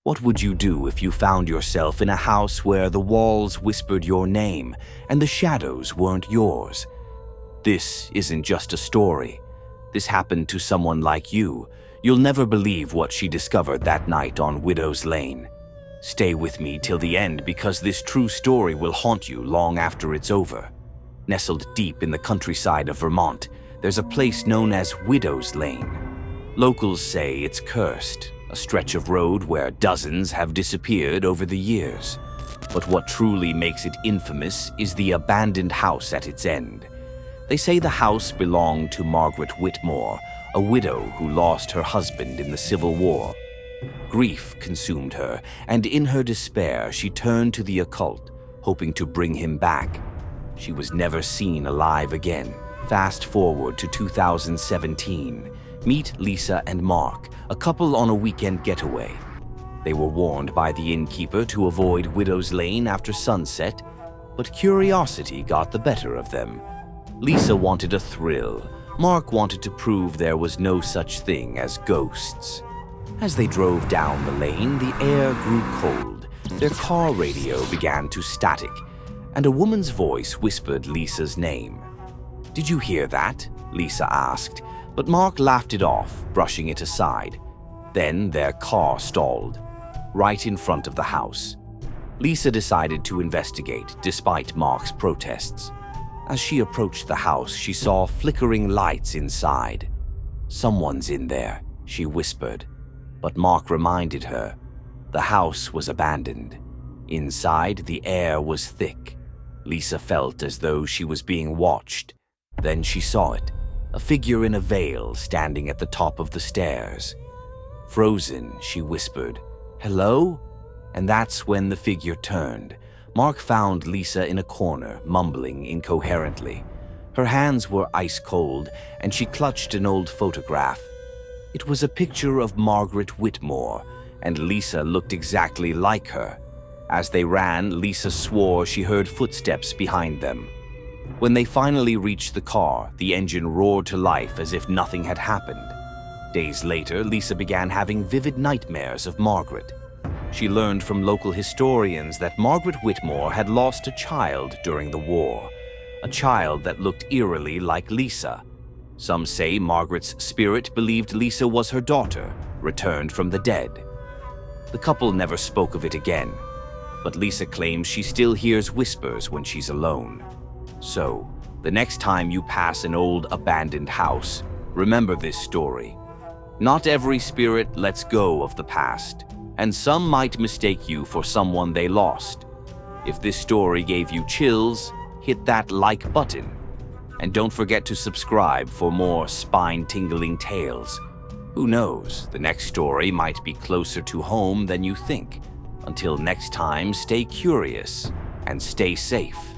What would you do if you found yourself in a house where the walls whispered your name and the shadows weren't yours? This isn't just a story. This happened to someone like you. You'll never believe what she discovered that night on Widow's Lane. Stay with me till the end because this true story will haunt you long after it's over. Nestled deep in the countryside of Vermont, there's a place known as Widow's Lane. Locals say it's cursed, a stretch of road where dozens have disappeared over the years. But what truly makes it infamous is the abandoned house at its end. They say the house belonged to Margaret Whitmore, a widow who lost her husband in the Civil War. Grief consumed her, and in her despair, she turned to the occult, hoping to bring him back. She was never seen alive again. Fast forward to 2017. Meet Lisa and Mark, a couple on a weekend getaway. They were warned by the innkeeper to avoid Widow's Lane after sunset, but curiosity got the better of them. Lisa wanted a thrill. Mark wanted to prove there was no such thing as ghosts. As they drove down the lane, the air grew cold. Their car radio began to static, and a woman's voice whispered Lisa's name. "Did you hear that?" Lisa asked, but Mark laughed it off, brushing it aside. Then their car stalled, right in front of the house. Lisa decided to investigate, despite Mark's protests. As she approached the house, she saw flickering lights inside. "Someone's in there," she whispered. But Mark reminded her, the house was abandoned. Inside, the air was thick. Lisa felt as though she was being watched. Then she saw it, a figure in a veil standing at the top of the stairs. Frozen, she whispered, "Hello?" And that's when the figure turned. Mark found Lisa in a corner, mumbling incoherently. Her hands were ice cold, and she clutched an old photograph. It was a picture of Margaret Whitmore, and Lisa looked exactly like her. As they ran, Lisa swore she heard footsteps behind them. When they finally reached the car, the engine roared to life as if nothing had happened. Days later, Lisa began having vivid nightmares of Margaret. She learned from local historians that Margaret Whitmore had lost a child during the war, a child that looked eerily like Lisa. Some say Margaret's spirit believed Lisa was her daughter, returned from the dead. The couple never spoke of it again, but Lisa claims she still hears whispers when she's alone. So, the next time you pass an old abandoned house, remember this story. Not every spirit lets go of the past, and some might mistake you for someone they lost. If this story gave you chills, hit that like button. And don't forget to subscribe for more spine-tingling tales. Who knows, the next story might be closer to home than you think. Until next time, stay curious and stay safe.